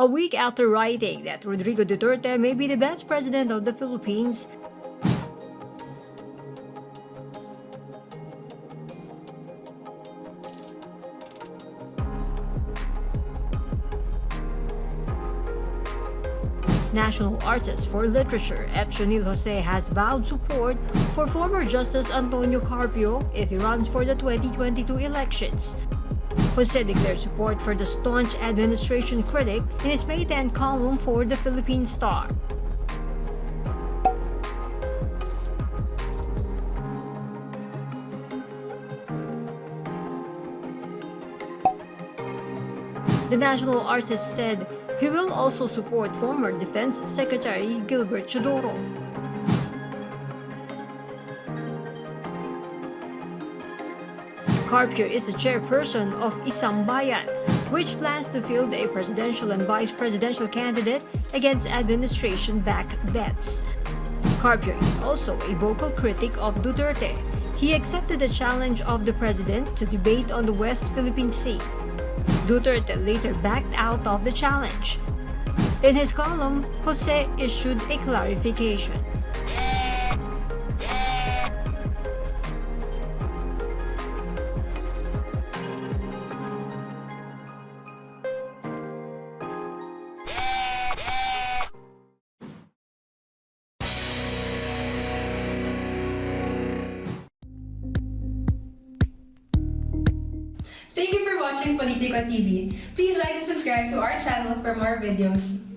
A week after writing that Rodrigo Duterte may be the best president of the Philippines, National Artist for Literature Sionil has vowed support for former Justice Antonio Carpio if he runs for the 2022 elections. Jose declared support for the staunch administration critic in his May 10 column for the Philippine Star. The National Artist said he will also support former Defense Secretary Gilbert Chodoro. Carpio is the chairperson of Isang Bayan, which plans to field a presidential and vice presidential candidate against administration-backed bets. Carpio is also a vocal critic of Duterte. He accepted the challenge of the president to debate on the West Philippine Sea. Duterte later backed out of the challenge. In his column, Jose issued a clarification. Thank you for watching Politico TV. Please like and subscribe to our channel for more videos.